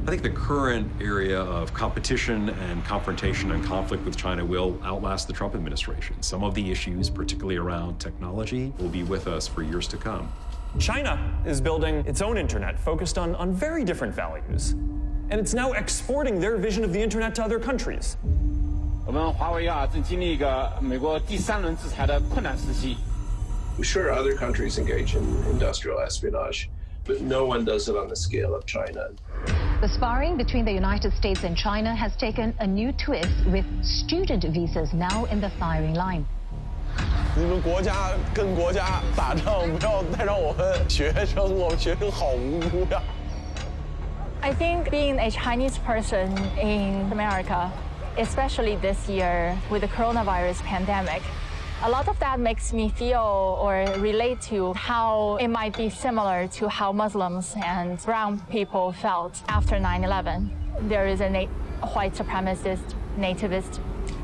I think the current area of competition and confrontation and conflict with China will outlast the Trump administration. Some of the issues, particularly around technology, will be with us for years to come. China is building its own internet focused on very different values. And it's now exporting their vision of the internet to other countries. 我们华为正经历一个美国第三轮制裁的困难时期。 Sure, other countries engage in industrial espionage, but no one does it on the scale of China. The sparring between the United States and China has taken a new twist, with student visas now in the firing line. 你们国家跟国家打仗，不要再让我们学生好无辜呀。 I think being a Chinese person in America, especially this year with the coronavirus pandemic, a lot of that makes me feel or relate to how it might be similar to how Muslims and brown people felt after 9/11. There is a white supremacist, nativist,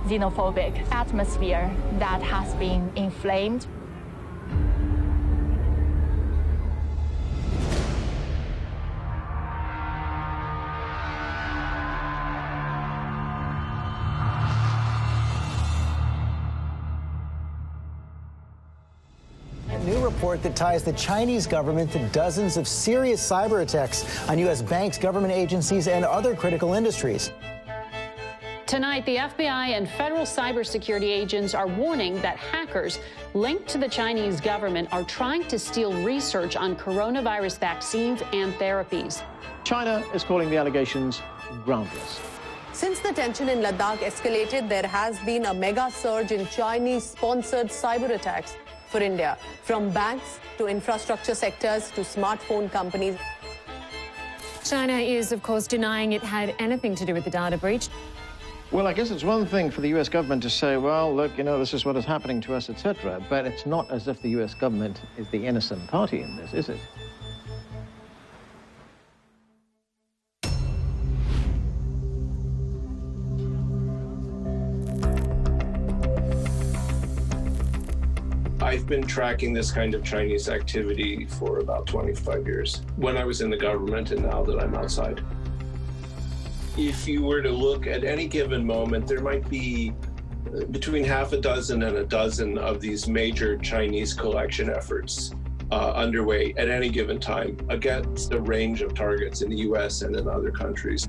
xenophobic atmosphere that has been inflamed. New report that ties the Chinese government to dozens of serious cyber attacks on U.S. banks, government agencies, and other critical industries. Tonight, the FBI and federal cybersecurity agents are warning that hackers linked to the Chinese government are trying to steal research on coronavirus vaccines and therapies. China is calling the allegations groundless. Since the tension in Ladakh escalated, there has been a mega surge in Chinese-sponsored cyber attacks for India, from banks to infrastructure sectors to smartphone companies. China is, of course, denying it had anything to do with the data breach. Well, I guess it's one thing for the U.S. government to say, well, look, this is what is happening to us, etc. But it's not as if the U.S. government is the innocent party in this, is it? I've been tracking this kind of Chinese activity for about 25 years, when I was in the government and now that I'm outside. If you were to look at any given moment, there might be between half a dozen and a dozen of these major Chinese collection efforts underway at any given time against a range of targets in the US and in other countries.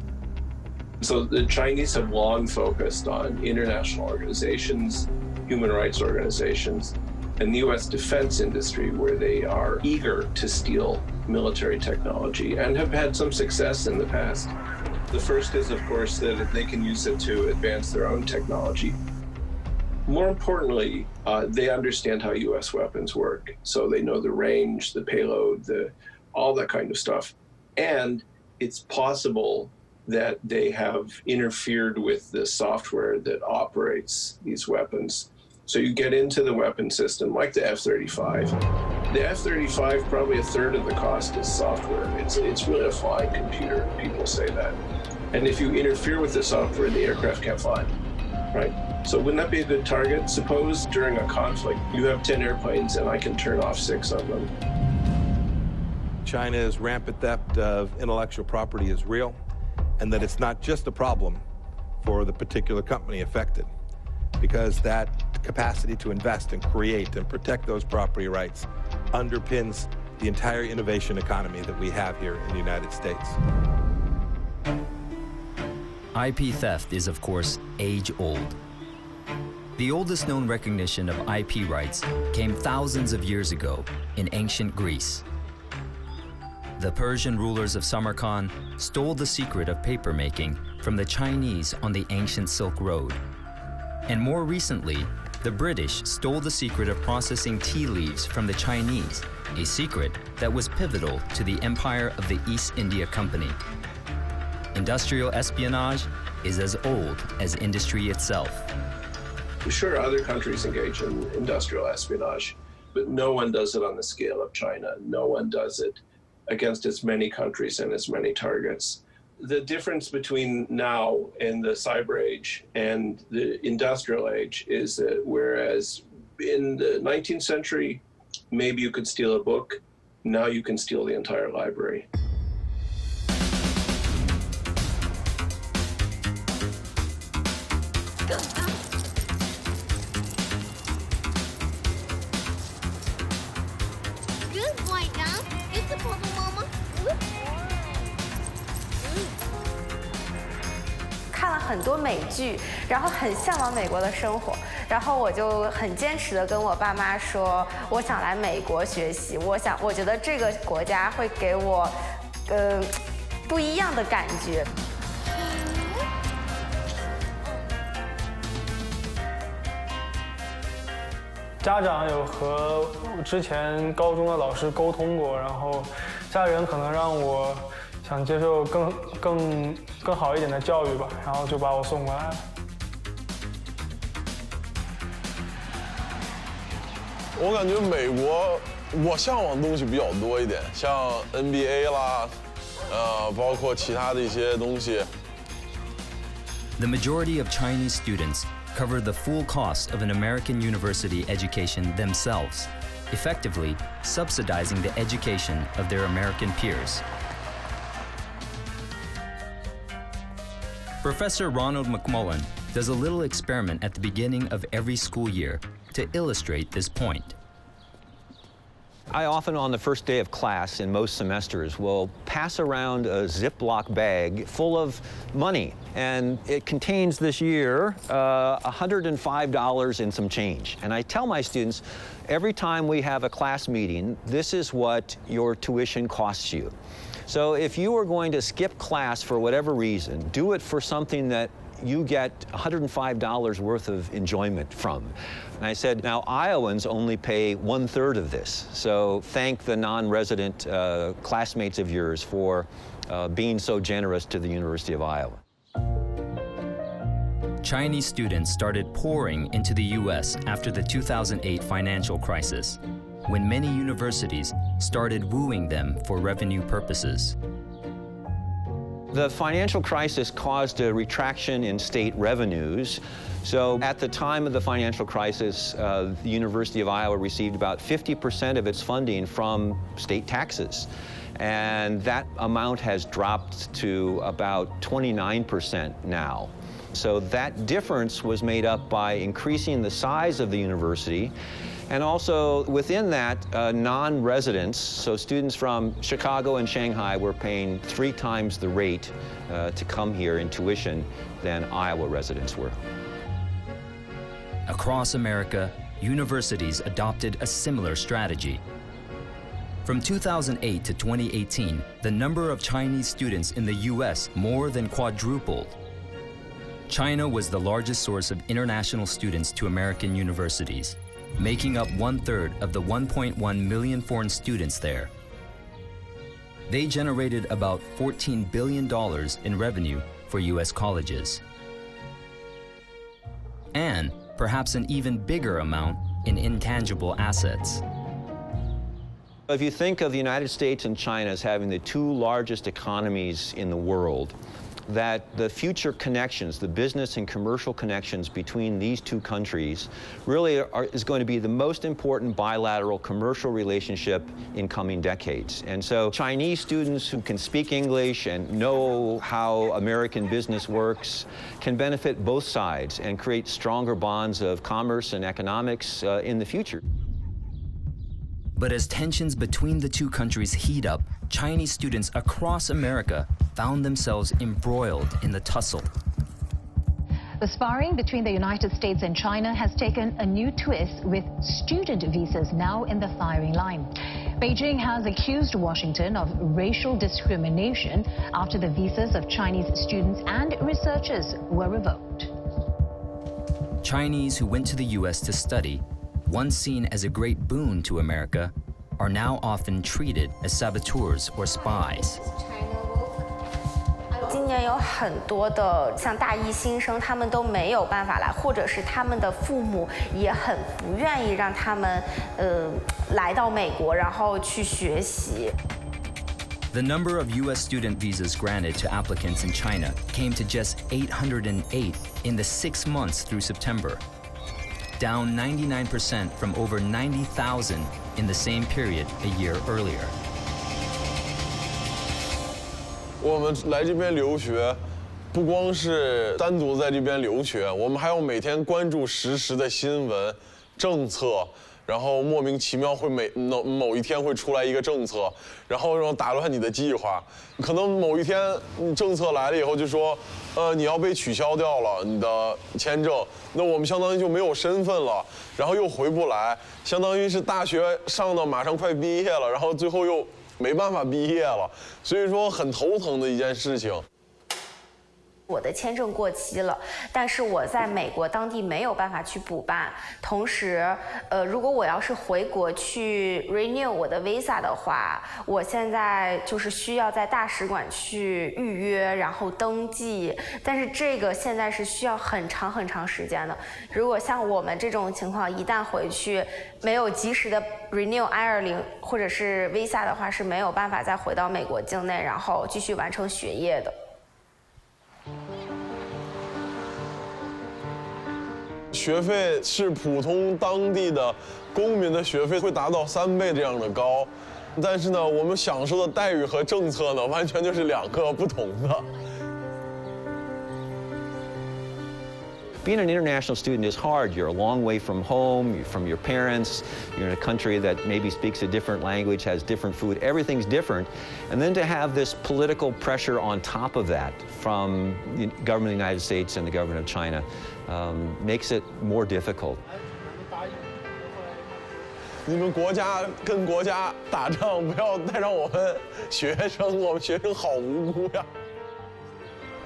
So the Chinese have long focused on international organizations, human rights organizations, and the US defense industry, where they are eager to steal military technology and have had some success in the past. The first is, of course, that they can use it to advance their own technology. More importantly, they understand how US weapons work. So they know the range, the payload, all that kind of stuff. And it's possible that they have interfered with the software that operates these weapons. So you get into the weapon system, like the F-35. The F-35, probably a third of the cost is software. It's really a flying computer, people say that. And if you interfere with the software, the aircraft can't fly, right? So wouldn't that be a good target? Suppose during a conflict, you have 10 airplanes and I can turn off 6 of them. China's rampant theft of intellectual property is real, and that it's not just a problem for the particular company affected, because that capacity to invest and create and protect those property rights underpins the entire innovation economy that we have here in the United States. IP theft is, of course, age-old. The oldest known recognition of IP rights came thousands of years ago in ancient Greece. The Persian rulers of Samarkand stole the secret of papermaking from the Chinese on the ancient Silk Road. And more recently, the British stole the secret of processing tea leaves from the Chinese, a secret that was pivotal to the empire of the East India Company. Industrial espionage is as old as industry itself. Sure, other countries engage in industrial espionage, but no one does it on the scale of China. No one does it against as many countries and as many targets. The difference between now and the cyber age and the industrial age is that whereas in the 19th century, maybe you could steal a book, now you can steal the entire library. 很多美剧，然后很向往美国的生活，然后我就很坚持的跟我爸妈说，我想来美国学习，我觉得这个国家会给我，不一样的感觉。家长有和之前高中的老师沟通过，然后家里人可能让我想接受更好一点的教育吧，然后就把我送过来了。我感觉美国，我向往的东西比较多一点，像 NBA 啦，包括其他的一些东西。The majority of Chinese students cover the full cost of an American university education themselves, effectively subsidizing the education of their American peers. Professor Ronald McMullen does a little experiment at the beginning of every school year to illustrate this point. I often, on the first day of class in most semesters, will pass around a Ziploc bag full of money. And it contains this year $105 and some change. And I tell my students, every time we have a class meeting, this is what your tuition costs you. So if you are going to skip class for whatever reason, do it for something that you get $105 worth of enjoyment from. And I said, now Iowans only pay 1/3 of this. So thank the non-resident classmates of yours for being so generous to the University of Iowa. Chinese students started pouring into the U.S. after the 2008 financial crisis, when many universities started wooing them for revenue purposes. The financial crisis caused a retraction in state revenues. So at the time of the financial crisis, the University of Iowa received about 50% of its funding from state taxes. And that amount has dropped to about 29% now. So that difference was made up by increasing the size of the university. And also within that, non-residents, so students from Chicago and Shanghai were paying 3 times the rate to come here in tuition than Iowa residents were. Across America, universities adopted a similar strategy. From 2008 to 2018, the number of Chinese students in the U.S. more than quadrupled. China was the largest source of international students to American universities, making up 1/3 of the 1.1 million foreign students there. They generated about $14 billion in revenue for U.S. colleges. And perhaps an even bigger amount in intangible assets. If you think of the United States and China as having the 2 largest economies in the world, that the future connections, the business and commercial connections between these 2 countries really is going to be the most important bilateral commercial relationship in coming decades. And so Chinese students who can speak English and know how American business works can benefit both sides and create stronger bonds of commerce and economics in the future. But as tensions between the 2 countries heat up, Chinese students across America found themselves embroiled in the tussle. The sparring between the United States and China has taken a new twist, with student visas now in the firing line. Beijing has accused Washington of racial discrimination after the visas of Chinese students and researchers were revoked. Chinese who went to the U.S. to study, once seen as a great boon to America, are now often treated as saboteurs or spies. 今年有很多的像大一新生，他们都没有办法来，或者是他们的父母也很不愿意让他们来到美国，然后去学习。The number of U.S. student visas granted to applicants in China came to just 808 in the 6 months through September, down 99% from over 90,000 in the same period a year earlier. 我们来这边留学，不光是单独在这边留学，我们还要每天关注实时的新闻、政策，然后莫名其妙会某一天会出来一个政策，然后打乱你的计划。可能某一天政策来了以后就说，你要被取消掉了你的签证，那我们相当于就没有身份了，然后又回不来，相当于是大学上到马上快毕业了，然后最后又没办法毕业了，所以说很头疼的一件事情。我的签证过期了，但是我在美国当地没有办法去补办。同时，如果我要是回国去 renew 我的 visa 的话，我现在就是需要在大使馆去预约，然后登记。但是这个现在是需要很长时间的。如果像我们这种情况，一旦回去没有及时的 renew I-20或者是 visa 的话，是没有办法再回到美国境内，然后继续完成学业的。学费是普通当地的公民的学费会达到3倍这样的高，但是呢，我们享受的待遇和政策呢，完全就是2个不同的。Being an international student is hard. You're a long way from home, you're from your parents, you're in a country that maybe speaks a different language, has different food, everything's different. And then to have this political pressure on top of that from the government of the United States and the government of China makes it more difficult. 你们国家跟国家打仗，不要再让我们学生好无辜呀。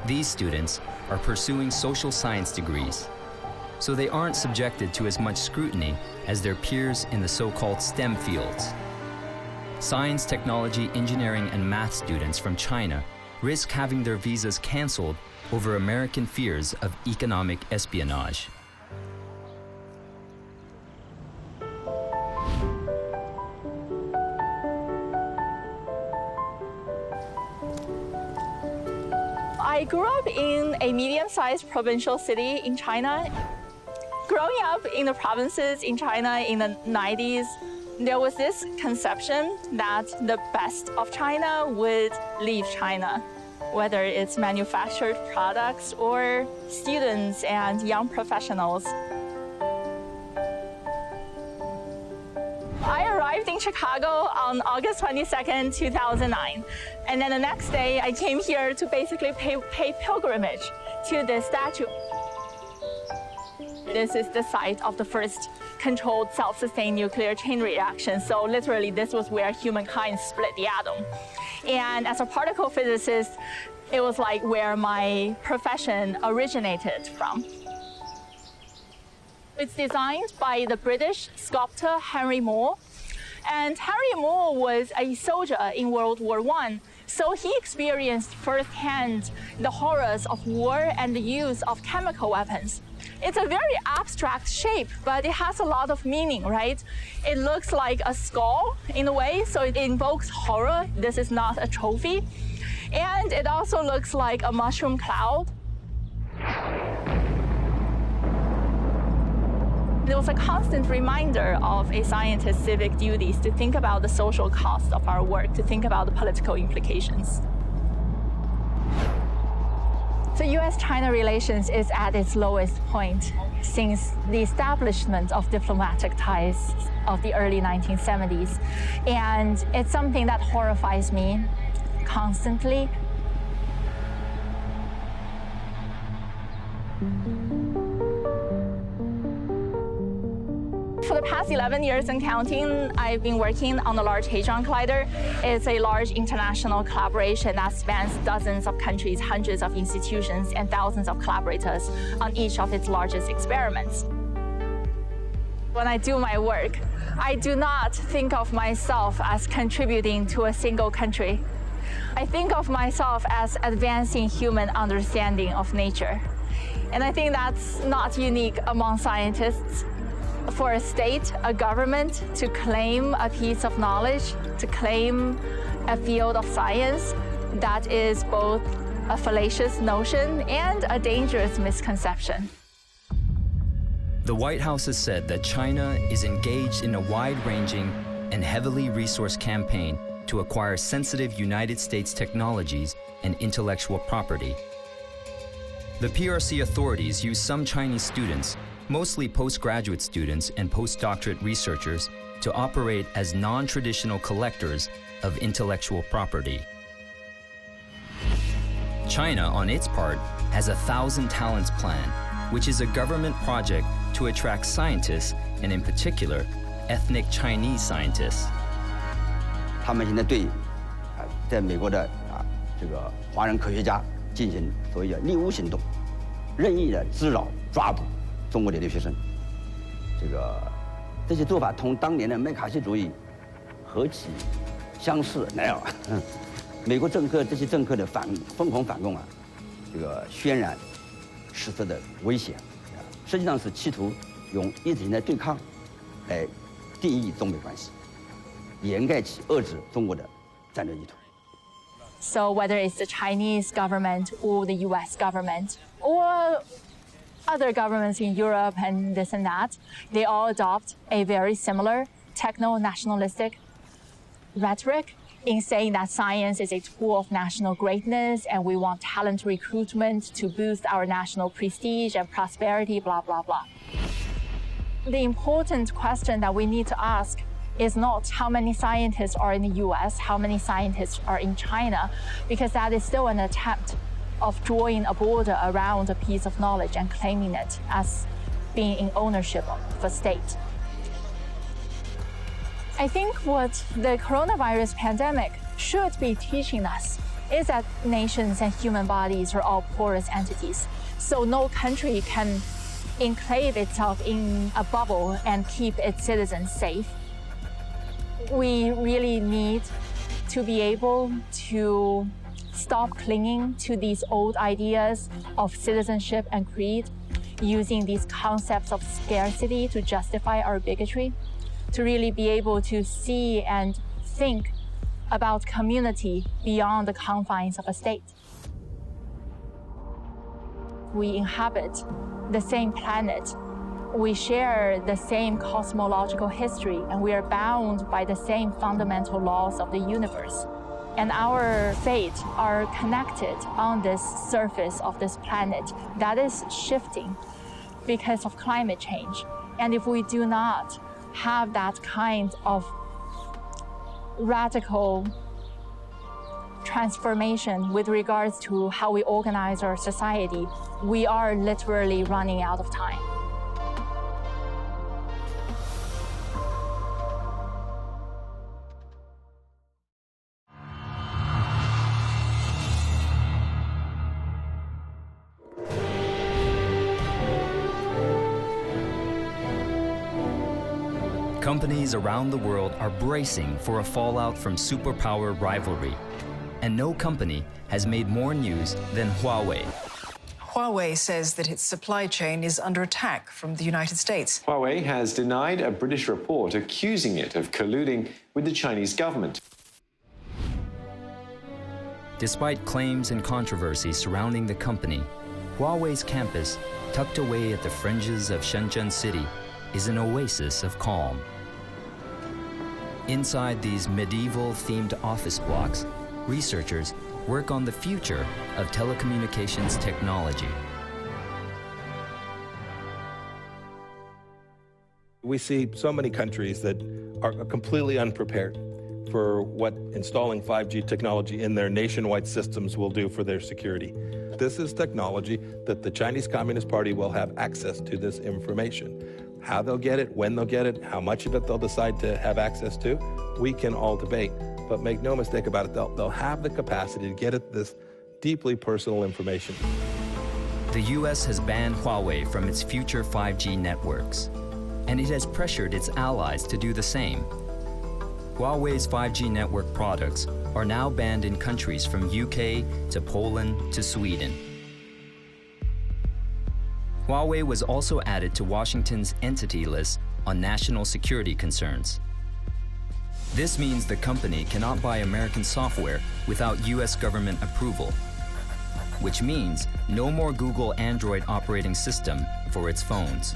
These students are pursuing social science degrees, so they aren't subjected to as much scrutiny as their peers in the so-called STEM fields. Science, technology, engineering, and math students from China risk having their visas canceled over American fears of economic espionage. I grew up in a medium-sized provincial city in China. Growing up in the provinces in China in the 90s, there was this conception that the best of China would leave China, whether it's manufactured products or students and young professionals. I arrived in Chicago on August 22nd, 2009. And then the next day, I came here to basically pay pilgrimage to this statue. This is the site of the first controlled self-sustained nuclear chain reaction. So literally, this was where humankind split the atom. And as a particle physicist, it was like where my profession originated from. It's designed by the British sculptor Henry Moore. And Henry Moore was a soldier in World War I. So he experienced firsthand the horrors of war and the use of chemical weapons. It's a very abstract shape, but it has a lot of meaning, right? It looks like a skull in a way, so it invokes horror. This is not a trophy. And it also looks like a mushroom cloud. It was a constant reminder of a scientist's civic duties to think about the social cost of our work, to think about the political implications. So US-China relations is at its lowest point since the establishment of diplomatic ties of the early 1970s. And it's something that horrifies me constantly. For the past 11 years and counting, I've been working on the Large Hadron Collider. It's a large international collaboration that spans dozens of countries, hundreds of institutions, and thousands of collaborators on each of its largest experiments. When I do my work, I do not think of myself as contributing to a single country. I think of myself as advancing human understanding of nature. And I think that's not unique among scientists. For a state, a government, to claim a piece of knowledge, to claim a field of science, that is both a fallacious notion and a dangerous misconception. The White House has said that China is engaged in a wide-ranging and heavily resourced campaign to acquire sensitive United States technologies and intellectual property. The PRC authorities use some Chinese students mostly postgraduate students and postdoctorate researchers, to operate as non-traditional collectors of intellectual property. China, on its part, has a 1,000 Talents Plan, which is a government project to attract scientists, and in particular, ethnic Chinese scientists. 他们现在对在美国的这个华人科学家进行所谓的猎巫行动，任意的滋扰、抓捕中国的留学生。这些做法同当年的麦卡锡主义何其相似乃尔！美国政客这些政客的疯狂反共渲染实质的危险，实际上是企图用意识形态对抗来定义中美关系，掩盖其遏制中国的战略意图。 So whether it's the Chinese government or the US government or other governments in Europe and this and that, they all adopt a very similar techno-nationalistic rhetoric in saying that science is a tool of national greatness and we want talent recruitment to boost our national prestige and prosperity, blah, blah, blah. The important question that we need to ask is not how many scientists are in the US, how many scientists are in China, because that is still an attempt of drawing a border around a piece of knowledge and claiming it as being in ownership of a state. I think what the coronavirus pandemic should be teaching us is that nations and human bodies are all porous entities. So no country can enclave itself in a bubble and keep its citizens safe. We really need to be able to stop clinging to these old ideas of citizenship and creed, using these concepts of scarcity to justify our bigotry, to really be able to see and think about community beyond the confines of a state. We inhabit the same planet. We share the same cosmological history, and we are bound by the same fundamental laws of the universe. And our fate are connected on this surface of this planet that is shifting because of climate change. And if we do not have that kind of radical transformation with regards to how we organize our society, we are literally running out of time. Companies around the world are bracing for a fallout from superpower rivalry. And no company has made more news than Huawei. Huawei says that its supply chain is under attack from the United States. Huawei has denied a British report accusing it of colluding with the Chinese government. Despite claims and controversy surrounding the company, Huawei's campus, tucked away at the fringes of Shenzhen City, is an oasis of calm. Inside these medieval-themed office blocks, researchers work on the future of telecommunications technology. We see so many countries that are completely unprepared for what installing 5G technology in their nationwide systems will do for their security. This is technology that the Chinese Communist Party will have access to this information. How they'll get it, when they'll get it, how much of it they'll decide to have access to, we can all debate. But make no mistake about it, they'll have the capacity to get at this deeply personal information. The U.S. has banned Huawei from its future 5G networks, and it has pressured its allies to do the same. Huawei's 5G network products are now banned in countries from UK to Poland to Sweden. Huawei was also added to Washington's entity list on national security concerns. This means the company cannot buy American software without U.S. government approval, which means no more Google Android operating system for its phones.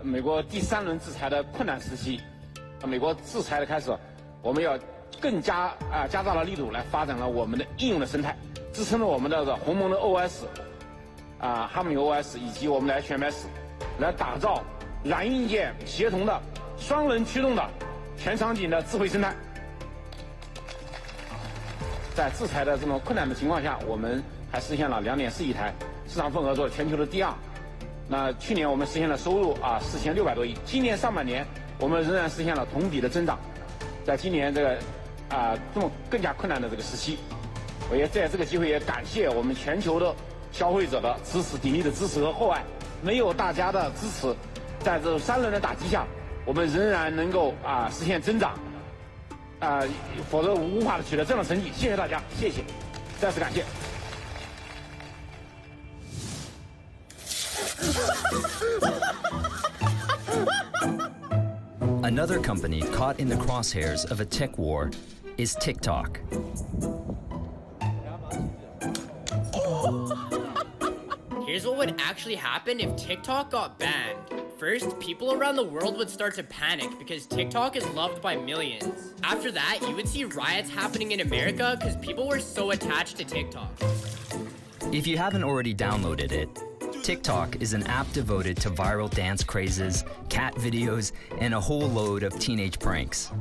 美国第3轮制裁的困难时期，美国制裁的开始，我们要更加大的力度来发展了我们的应用的生态，支撑了我们的鸿蒙的 OS， 哈姆里 OS 以及我们的 HMS， 来打造软硬件协同的双人驱动的全场景的智慧生态。在制裁的这么困难的情况下，我们还实现了2.4亿台，市场份额做全球的第2。那去年我们实现了收入4600多亿，今年上半年我们仍然实现了同比的增长。在今年这个这么更加困难的这个时期，我也在这个机会也感谢我们全球的消费者的支持、鼎力的支持和厚爱。没有大家的支持，在这3轮的打击下，我们仍然能够实现增长，否则无法取得这样的成绩。谢谢大家，谢谢，再次感谢。Another company caught in the crosshairs of a tech war is TikTok. Here's what would actually happen if TikTok got banned. First, people around the world would start to panic because TikTok is loved by millions. After that, you would see riots happening in America because people were so attached to TikTok. If you haven't already downloaded it, TikTok is an app devoted to viral dance crazes, cat videos, and a whole load of teenage pranks.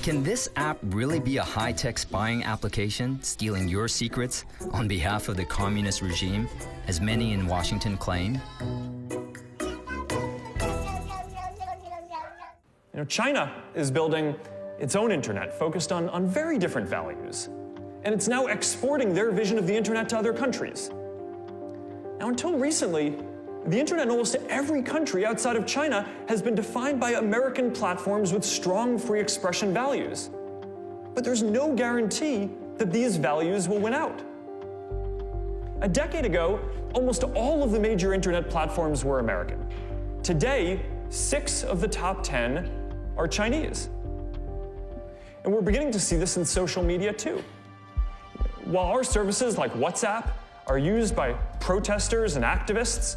Can this app really be a high-tech spying application stealing your secrets on behalf of the communist regime, as many in Washington claim? China is building its own internet focused on very different values. And it's now exporting their vision of the internet to other countries. Now, until recently, the internet in almost every country outside of China has been defined by American platforms with strong free expression values. But there's no guarantee that these values will win out. A decade ago, almost all of the major internet platforms were American. Today, 6 of the top 10 are Chinese. And we're beginning to see this in social media too. While our services like WhatsApp are used by protesters and activists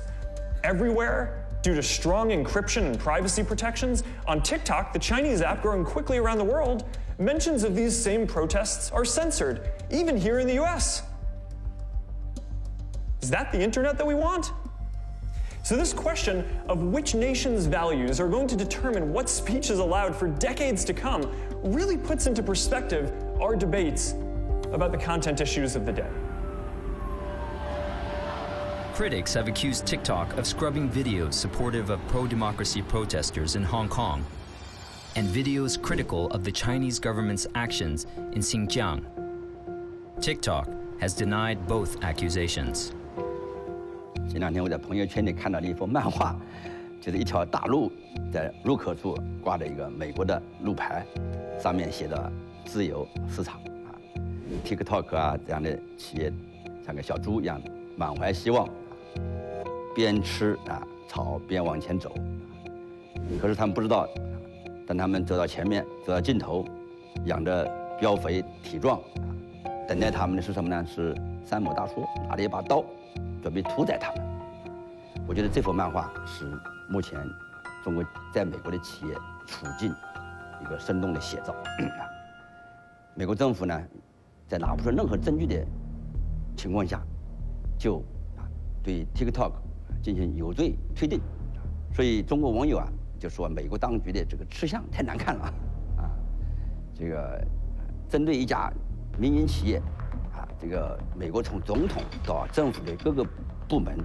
everywhere due to strong encryption and privacy protections, on TikTok, the Chinese app growing quickly around the world, mentions of these same protests are censored, even here in the US. Is that the internet that we want? So this question of which nation's values are going to determine what speech is allowed for decades to come really puts into perspective our debates about the content issues of the day. Critics have accused TikTok of scrubbing videos supportive of pro-democracy protesters in Hong Kong and videos critical of the Chinese government's actions in Xinjiang. TikTok has denied both accusations. 前2天我在朋友圈里看到了一幅漫画，就是一条大路，在路口处挂着一个美国的路牌，上面写着“自由市场”啊 ，TikTok 啊这样的企业像个小猪一样，满怀希望，边吃草边往前走。可是他们不知道，当他们走到前面，走到尽头，养着膘肥体壮，等待他们的是什么呢？是山姆大叔拿着一把刀。 准备屠宰他们。我觉得这幅漫画是目前中国在美国的企业处境一个生动的写照。美国政府呢，在拿不出任何证据的情况下，就对 TikTok 进行有罪推定。所以中国网友就说美国当局的这个吃相太难看了这个针对一家民营企业。 这个美国从总统到政府的各个部门，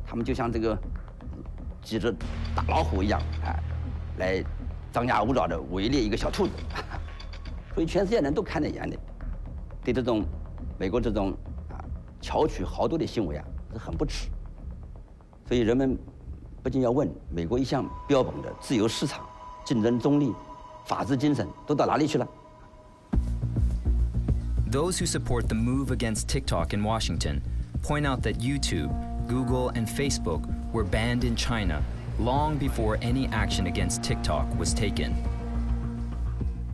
他们就像这个几只大老虎一样，来张牙舞爪的围猎一个小兔子，所以全世界人都看在眼里，对这种美国这种巧取豪夺的行为是很不耻。所以人们不禁要问：美国一向标榜的自由市场、竞争中立、法治精神都到哪里去了？ Those who support the move against TikTok in Washington point out that YouTube, Google, and Facebook were banned in China long before any action against TikTok was taken.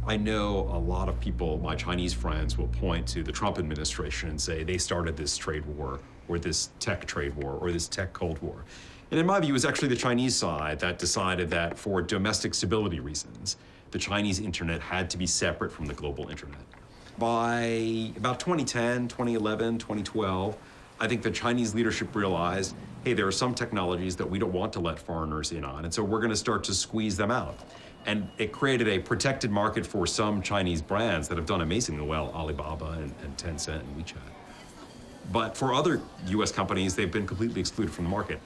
I know a lot of people, my Chinese friends, will point to the Trump administration and say they started this trade war, or this tech trade war, or this tech Cold War. And in my view, it was actually the Chinese side that decided that for domestic stability reasons, the Chinese internet had to be separate from the global internet. By about 2010, 2011, 2012, I think the Chinese leadership realized, hey, there are some technologies that we don't want to let foreigners in on, and so we're going to start to squeeze them out. And it created a protected market for some Chinese brands that have done amazingly well, Alibaba and Tencent and WeChat. But for other US companies, they've been completely excluded from the market.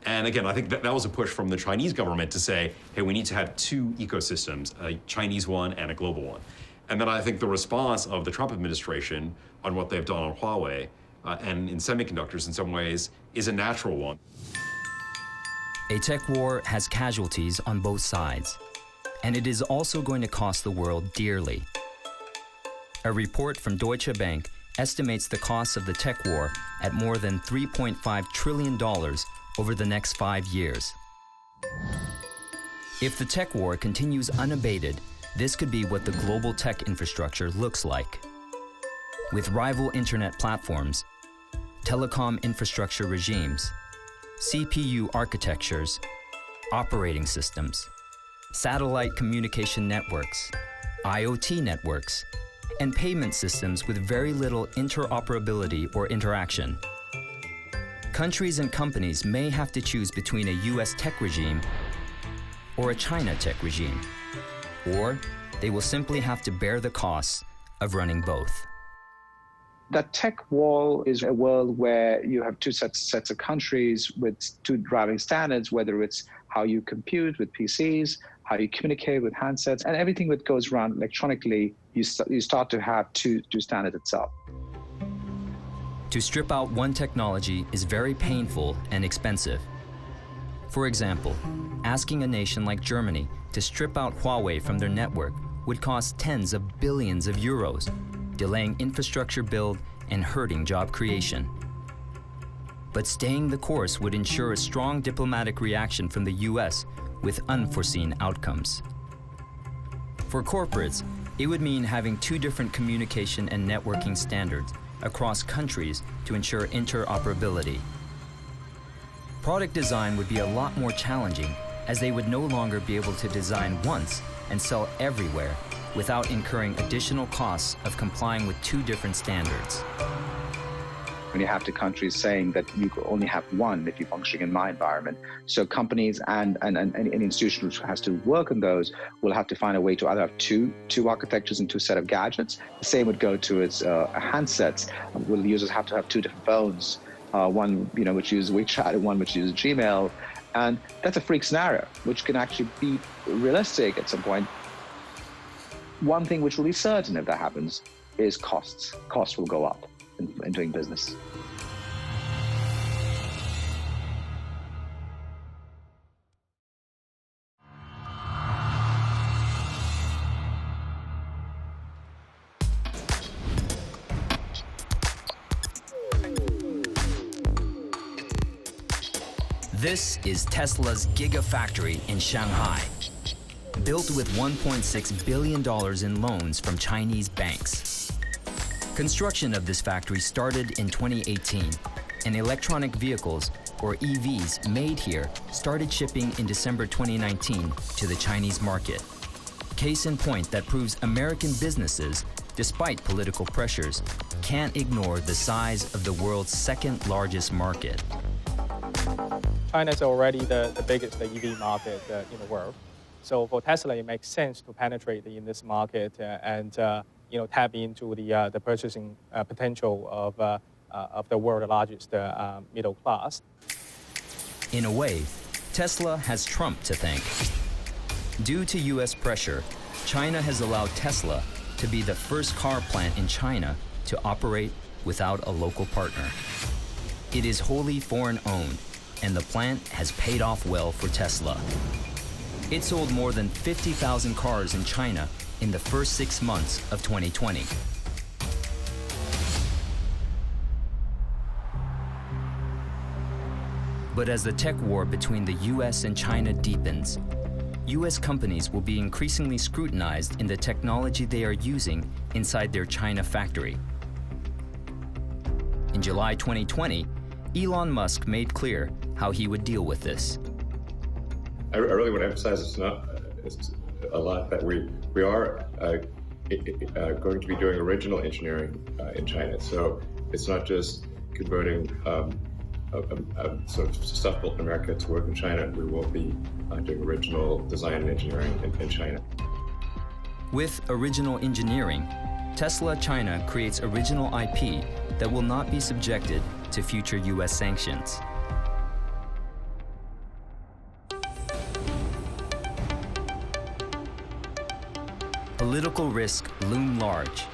And again, I think that was a push from the Chinese government to say, hey, we need to have two ecosystems, a Chinese one and a global one. And then I think the response of the Trump administration on what they've done on Huawei and in semiconductors in some ways is a natural one. ATech War has casualties on both sides, and it is also going to cost the world dearly. A report from Deutsche Bank estimates the cost of the tech war at more than $3.5 trillion over the next 5 years. If the tech war continues unabated, this could be what the global tech infrastructure looks like. With rival internet platforms, telecom infrastructure regimes, CPU architectures, operating systems, satellite communication networks, IoT networks, and payment systems with very little interoperability or interaction. Countries and companies may have to choose between a US tech regime or a China tech regime, or they will simply have to bear the costs of running both. The tech wall is a world where you have two sets of countries with two driving standards, whether it's how you compute with PCs, how you communicate with handsets, and everything that goes around electronically, you start to have two standards itself. To strip out one technology is very painful and expensive. For example, asking a nation like Germany to strip out Huawei from their network would cost tens of billions of euros, delaying infrastructure build and hurting job creation. But staying the course would ensure a strong diplomatic reaction from the US with unforeseen outcomes. For corporates, it would mean having two different communication and networking standards across countries to ensure interoperability. Product design would be a lot more challenging, as they would no longer be able to design once and sell everywhere without incurring additional costs of complying with two different standards. When you have two countries saying that you could only have one if you're functioning in my environment, so companies and any institution which has to work on those will have to find a way to either have two architectures and two set of gadgets. The same would go to its handsets. Will users have to have two different phones, one which uses WeChat and one which uses Gmail, and that's a freak scenario which can actually be realistic at some point. One thing which will be certain if that happens is costs. Costs will go up in doing business. This is Tesla's Gigafactory in Shanghai, built with $1.6 billion in loans from Chinese banks. Construction of this factory started in 2018, and electronic vehicles, or EVs, made here started shipping in December 2019 to the Chinese market. Case in point that proves American businesses, despite political pressures, can't ignore the size of the world's second largest market. China is already the biggest EV market in the world. So for Tesla, it makes sense to penetrate in this market and tap into the purchasing potential of the world's largest middle class. In a way, Tesla has Trump to thank. Due to US pressure, China has allowed Tesla to be the first car plant in China to operate without a local partner. It is wholly foreign-owned, and the plant has paid off well for Tesla. It sold more than 50,000 cars in China in the first 6 months of 2020. But as the tech war between the US and China deepens, US companies will be increasingly scrutinized in the technology they are using inside their China factory. In July 2020, Elon Musk made clear how he would deal with this. I really want to emphasize it's a lot that we are going to be doing original engineering in China. So it's not just converting sort of stuff built in America to work in China. We will be doing original design and engineering in China. With original engineering, Tesla China creates original IP that will not be subjected to future US sanctions. Political risks loom large.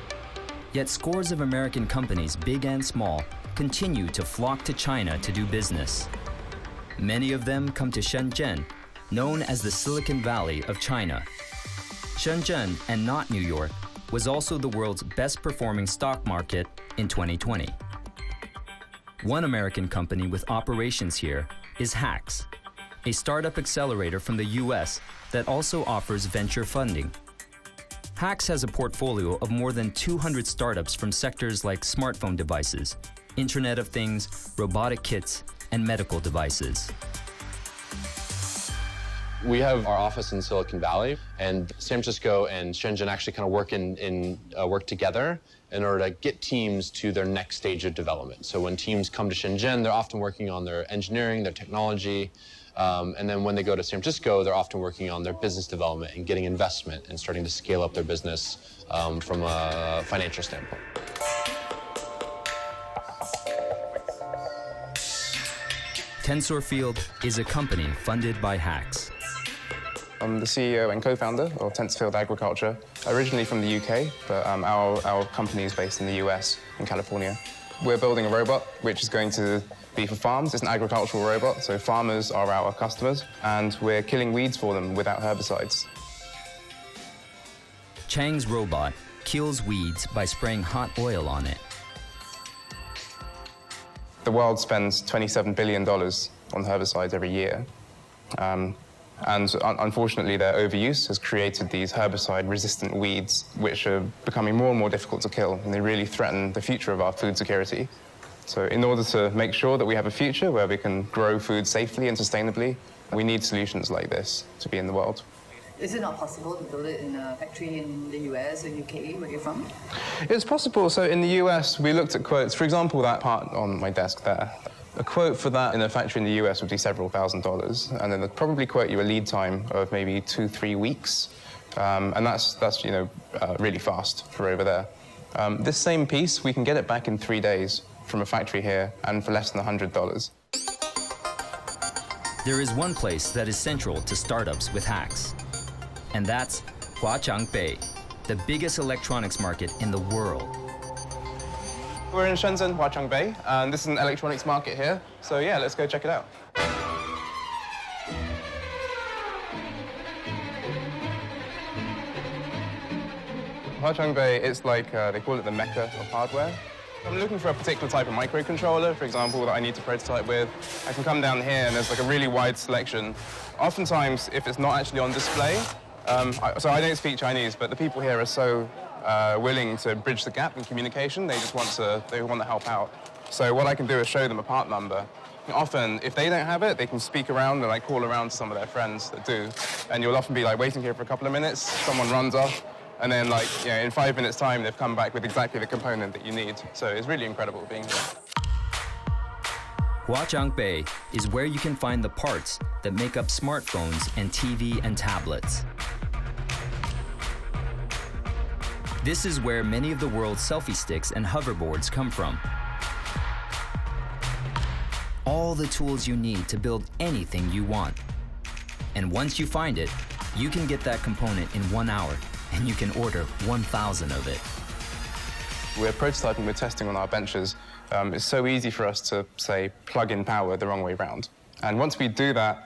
Yet scores of American companies, big and small, continue to flock to China to do business. Many of them come to Shenzhen, known as the Silicon Valley of China. Shenzhen, and not New York, was also the world's best performing stock market in 2020. One American company with operations here is Hacks, a startup accelerator from the US that also offers venture funding. Hacks has a portfolio of more than 200 startups from sectors like smartphone devices, Internet of Things, robotic kits, and medical devices. We have our office in Silicon Valley, and San Francisco and Shenzhen actually kind of work together in order to get teams to their next stage of development. So when teams come to Shenzhen, they're often working on their engineering, their technology, and then when they go to San Francisco, they're often working on their business development and getting investment and starting to scale up their business from a financial standpoint. TensorField is a company funded by Hacks. I'm the CEO and co-founder of TensorField Agriculture, originally from the UK, but our company is based in the US, in California. We're building a robot which is going to be for farms. It's an agricultural robot, so farmers are our customers, and we're killing weeds for them without herbicides. Chang's robot kills weeds by spraying hot oil on it. The world spends $27 billion on herbicides every year. And unfortunately, their overuse has created these herbicide-resistant weeds, which are becoming more and more difficult to kill, and they really threaten the future of our food security. So in order to make sure that we have a future where we can grow food safely and sustainably, we need solutions like this to be in the world. Is it not possible to build it in a factory in the US or UK, where you're from? It's possible. So in the US, we looked at quotes. For example, that part on my desk there. A quote for that in a factory in the US would be several $1,000s, and then they'd probably quote you a lead time of maybe 2-3 weeks, and that's really fast for over there. This same piece, we can get it back in 3 days from a factory here, and for less than $100. There is one place that is central to startups with Hacks, and that's Huaqiangbei, the biggest electronics market in the world. We're in Shenzhen, Huaqiangbei, and this is an electronics market here. So yeah, let's go check it out. Huaqiangbei, it's like, they call it the Mecca of hardware. I'm looking for a particular type of microcontroller, for example, that I need to prototype with. I can come down here and there's like a really wide selection. Oftentimes, if it's not actually on display, so I don't speak Chinese, but the people here are so willing to bridge the gap in communication. They just want to help out. So what I can do is show them a part number. Often, if they don't have it, they can speak around and call around to some of their friends that do. And you'll often be waiting here for a couple of minutes, someone runs off, and then in 5 minutes' time, they've come back with exactly the component that you need. So it's really incredible being here. Huaqiangbei is where you can find the parts that make up smartphones and TV and tablets. This is where many of the world's selfie sticks and hoverboards come from. All the tools you need to build anything you want. And once you find it, you can get that component in 1 hour, and you can order 1,000 of it. We're prototyping, we're testing on our benches. It's so easy for us to, say, plug in power the wrong way round. And once we do that,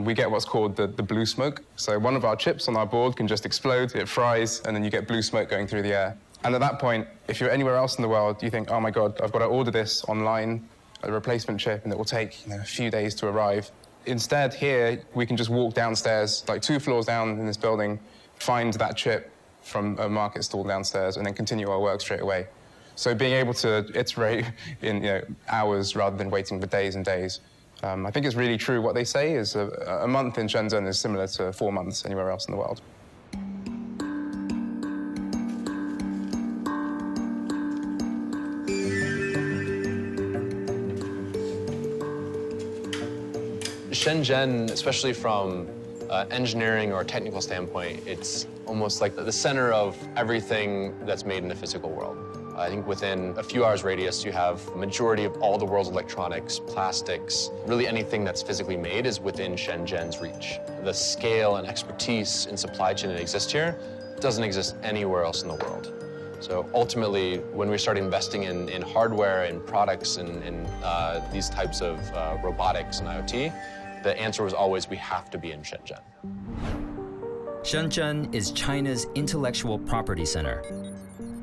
we get what's called the blue smoke. So one of our chips on our board can just explode, it fries, and then you get blue smoke going through the air. And at that point, if you're anywhere else in the world, you think, oh my God, I've got to order this online, a replacement chip, and it will take a few days to arrive. Instead, here, we can just walk downstairs, 2 floors down in this building, find that chip from a market stall downstairs, and then continue our work straight away. So being able to iterate in hours rather than waiting for days and days I think it's really true what they say is a month in Shenzhen is similar to 4 months anywhere else in the world. Shenzhen, especially from engineering or technical standpoint, it's almost like the center of everything that's made in the physical world. I think within a few hours radius, you have the majority of all the world's electronics, plastics, really anything that's physically made is within Shenzhen's reach. The scale and expertise in supply chain that exists here doesn't exist anywhere else in the world. So ultimately, when we start investing in hardware and products and these types of robotics and IoT, the answer was always we have to be in Shenzhen. Shenzhen is China's intellectual property center.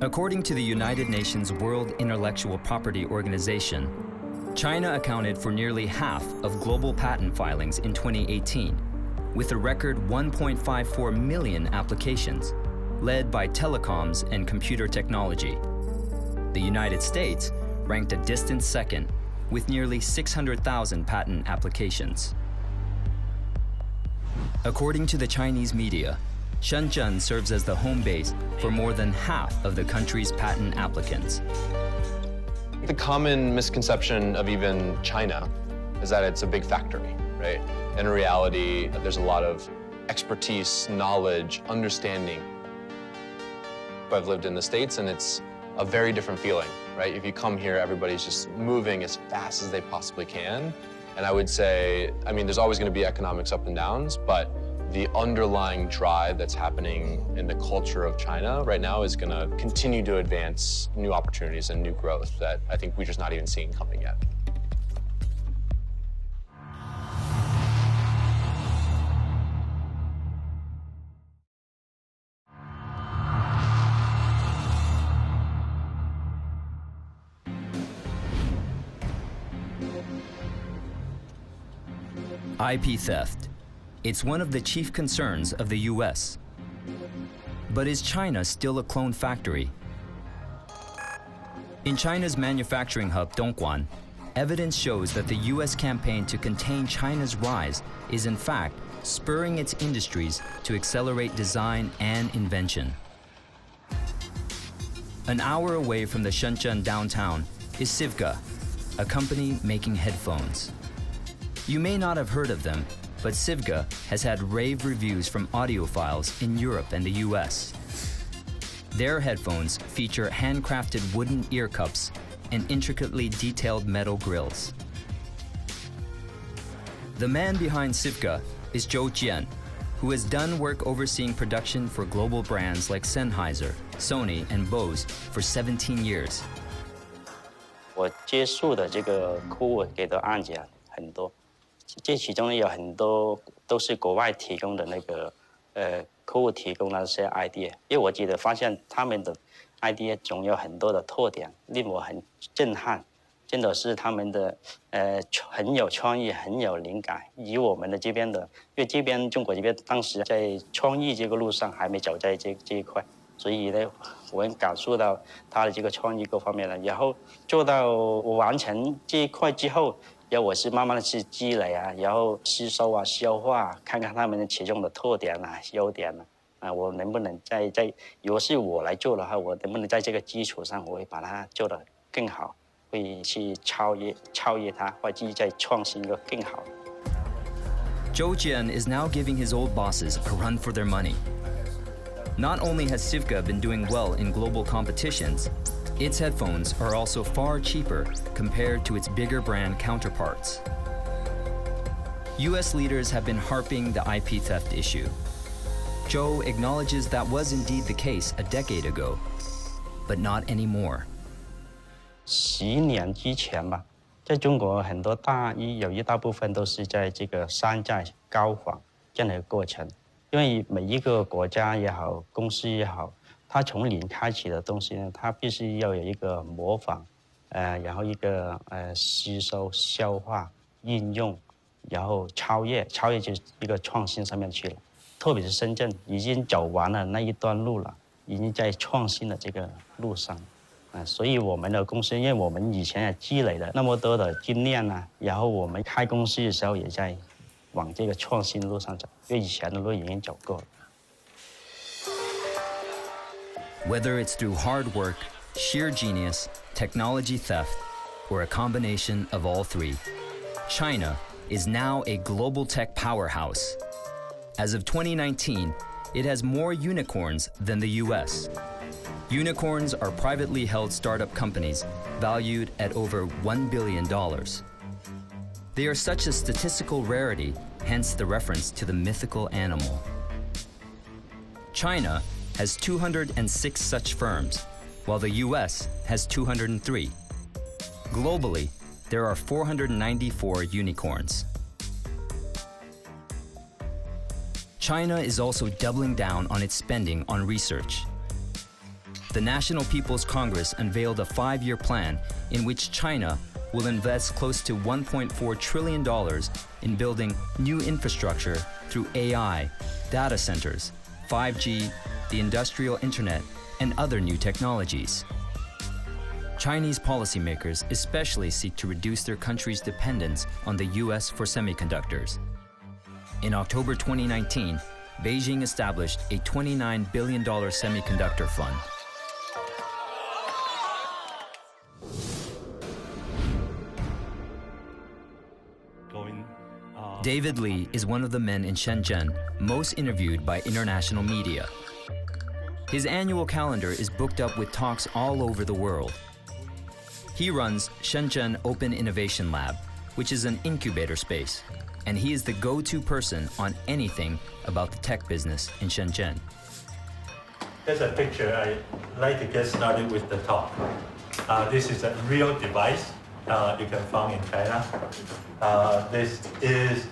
According to the United Nations World Intellectual Property Organization, China accounted for nearly half of global patent filings in 2018, with a record 1.54 million applications, led by telecoms and computer technology. The United States ranked a distant second, with nearly 600,000 patent applications. According to the Chinese media, Shenzhen serves as the home base for more than half of the country's patent applicants. The common misconception of even China is that it's a big factory, right? In reality, there's a lot of expertise, knowledge, understanding. I've lived in the States, and it's a very different feeling, right? If you come here, everybody's just moving as fast as they possibly can. And I would say, I mean, there's always going to be economics up and downs, but the underlying drive that's happening in the culture of China right now is going to continue to advance new opportunities and new growth that I think we're just not even seeing coming yet. IP theft. It's one of the chief concerns of the US. But is China still a clone factory? In China's manufacturing hub Dongguan, evidence shows that the US campaign to contain China's rise is in fact spurring its industries to accelerate design and invention. An hour away from the Shenzhen downtown is Sivga, a company making headphones. You may not have heard of them, but Sivga has had rave reviews from audiophiles in Europe and the US. Their headphones feature handcrafted wooden ear cups and intricately detailed metal grills. The man behind Sivga is Zhou Jian, who has done work overseeing production for global brands like Sennheiser, Sony, and Bose for 17 years. 我接触的这个客户给的案件很多。这其中有很多都是国外提供的那个客户提供的那些 idea， 因为我觉得发现他们的 idea 总有很多的特点，令我很震撼。真的是他们的很有创意，很有灵感。以我们的这边的，因为这边中国这边当时在创意这个路上还没走在这一块，所以呢，我能感受到他的这个创意各方面的。然后做到我完成这一块之后。然后我是慢慢的去积累啊，然后吸收啊、消化，看看他们其中的特点啊、优点啊，我能不能如果是我来做的话，我能不能在这个基础上，我会把它做得更好，会去超越它，或者再创新一个更好。Zhou Jian is now giving his old bosses a run for their money. Not only has Sivga been doing well in global competitions, its headphones are also far cheaper compared to its bigger brand counterparts. US leaders have been harping the IP theft issue. Zhou acknowledges that was indeed the case a decade ago, but not anymore. 10年之前吧，在中国很多有一大部分都是在这个山寨高仿这样的一个过程，因为每一个国家也好，公司也好。它从零开启的东西呢，它必须要有一个模仿，然后一个吸收、消化、应用，然后超越就是一个创新上面去了。特别是深圳已经走完了那一段路了，已经在创新的这个路上。所以我们的公司，因为我们以前也积累了那么多的经验啊，然后我们开公司的时候也在往这个创新路上走，因为以前的路已经走过了。Whether it's through hard work, sheer genius, technology theft, or a combination of all three, China is now a global tech powerhouse. As of 2019, it has more unicorns than the US. Unicorns are privately held startup companies valued at over $1 billion. They are such a statistical rarity, hence the reference to the mythical animal. China has 206 such firms, while the US has 203. Globally, there are 494 unicorns. China is also doubling down on its spending on research. The National People's Congress unveiled a 5-year plan in which China will invest close to $1.4 trillion in building new infrastructure through AI, data centers, 5G, the industrial internet, and other new technologies. Chinese policymakers especially seek to reduce their country's dependence on the US for semiconductors. In October 2019, Beijing established a $29 billion semiconductor fund. David Li is one of the men in Shenzhen most interviewed by international media. His annual calendar is booked up with talks all over the world. He runs Shenzhen Open Innovation Lab, which is an incubator space, and he is the go-to person on anything about the tech business in Shenzhen. Here's a picture. I'd like to get started with the talk. This is a real device you can find in China. This is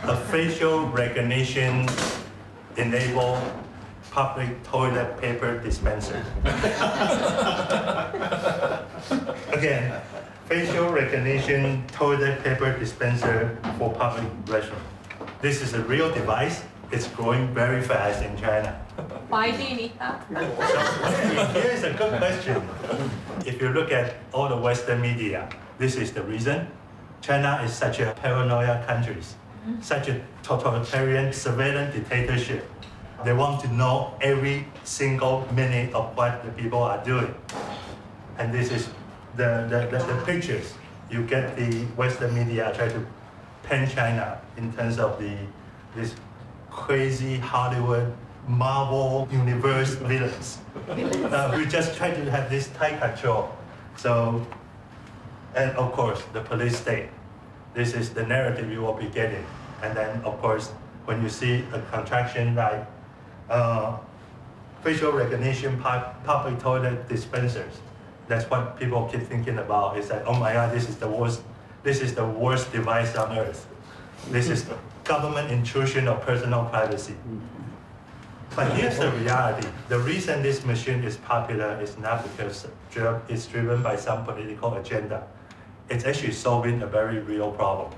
a facial recognition enabled public toilet paper dispenser. Again, facial recognition toilet paper dispenser for public restroom. This is a real device. It's growing very fast in China. Why do you need that? So, here's a good question. If you look at all the Western media, this is the reason. China is such a paranoia country, such a totalitarian surveillance dictatorship. They want to know every single minute of what the people are doing. And this is the pictures. You get the Western media try to paint China in terms of this crazy Hollywood Marvel universe villains. We just try to have this tight control. So, and of course, the police state. This is the narrative you will be getting. And then, of course, when you see a contraction like facial recognition public toilet dispensers, that's what people keep thinking about. Is that, oh my God, this is the worst. This is the worst device on earth. This is government intrusion of personal privacy. But here's the reality. The reason this machine is popular is not because it's driven by some political agenda. It's actually solving a very real problem.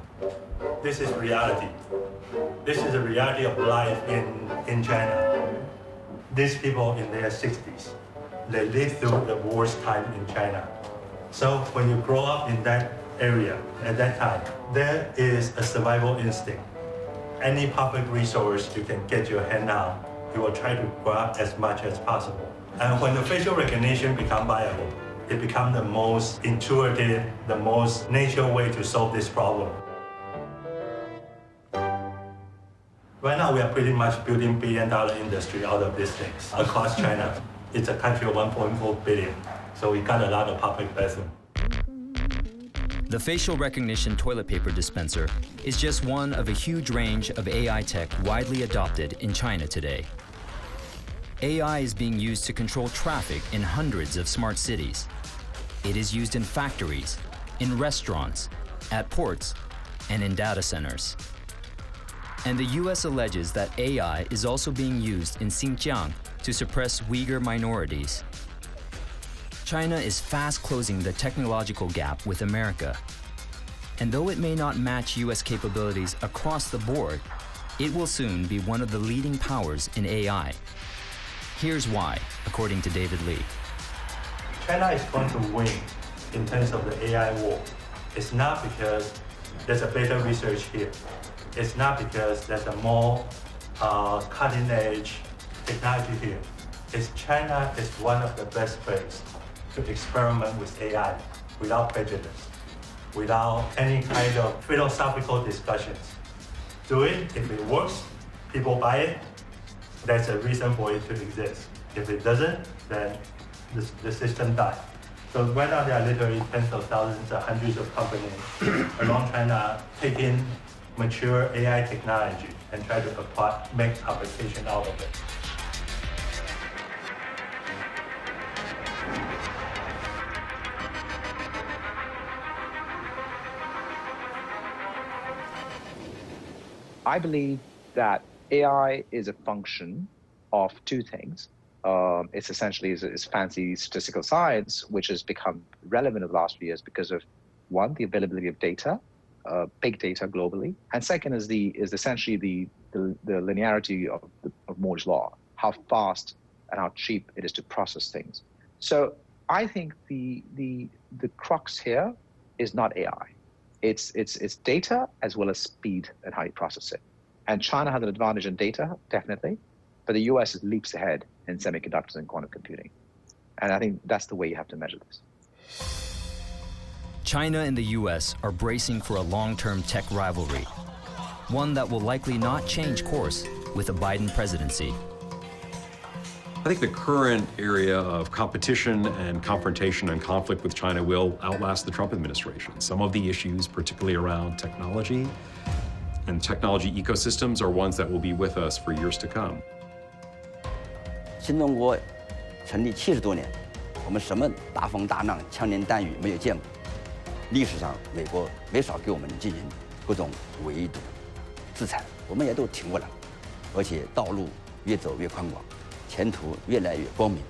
This is reality. This is the reality of life in China. These people in their 60s, they lived through the worst time in China. So when you grow up in that area at that time, there is a survival instinct. Any public resource you can get your hand on, you will try to grab as much as possible. And when the facial recognition becomes viable, it becomes the most intuitive, the most natural way to solve this problem. Right now, we are pretty much building billion-dollar industry out of these things across China. It's a country of 1.4 billion, so we got a lot of public bathroom. The facial recognition toilet paper dispenser is just one of a huge range of AI tech widely adopted in China today. AI is being used to control traffic in hundreds of smart cities. It is used in factories, in restaurants, at ports, and in data centers. And the US alleges that AI is also being used in Xinjiang to suppress Uyghur minorities. China is fast closing the technological gap with America. And though it may not match US capabilities across the board, it will soon be one of the leading powers in AI. Here's why, according to David Li. China is going to win in terms of the AI war, it's not because there's a better research here. It's not because there's a more cutting-edge technology here. It's China is one of the best places to experiment with AI without prejudice, without any kind of philosophical discussions. Do it. If it works, people buy it. That's a reason for it to exist. If it doesn't, then the system dies. So right now there are literally tens of thousands or hundreds of companies around China taking mature AI technology and try to make application out of it. I believe that AI is a function of two things. It's essentially is fancy statistical science, which has become relevant in the last few years because of, one, the availability of data, big data globally, and second is essentially the linearity of Moore's law, how fast and how cheap it is to process things. So I think the crux here is not AI. It's data as well as speed and how you process it. And China has an advantage in data, definitely, but the US is leaps ahead in semiconductors and quantum computing. And I think that's the way you have to measure this. China and the US are bracing for a long-term tech rivalry, one that will likely not change course with a Biden presidency. I think the current area of competition and confrontation and conflict with China will outlast the Trump administration. Some of the issues, particularly around technology and technology ecosystems, are ones that will be with us for years to come. 新中国成立70多年，我们什么大风大浪、枪林弹雨没有见过。历史上，美国没少给我们进行各种围堵、制裁，我们也都挺过来，而且道路越走越宽广，前途越来越光明。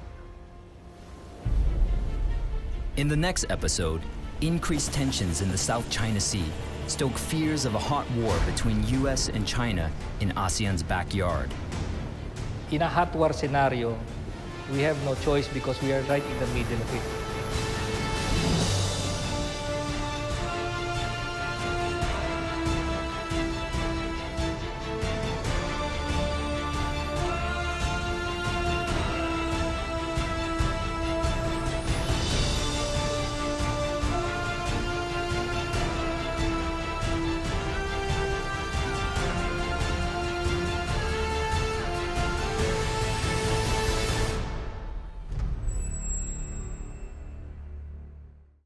In the next episode, increased tensions in the South China Sea stoke fears of a hot war between US and China in ASEAN's backyard. In a hot war scenario, we have no choice because we are right in the middle of it.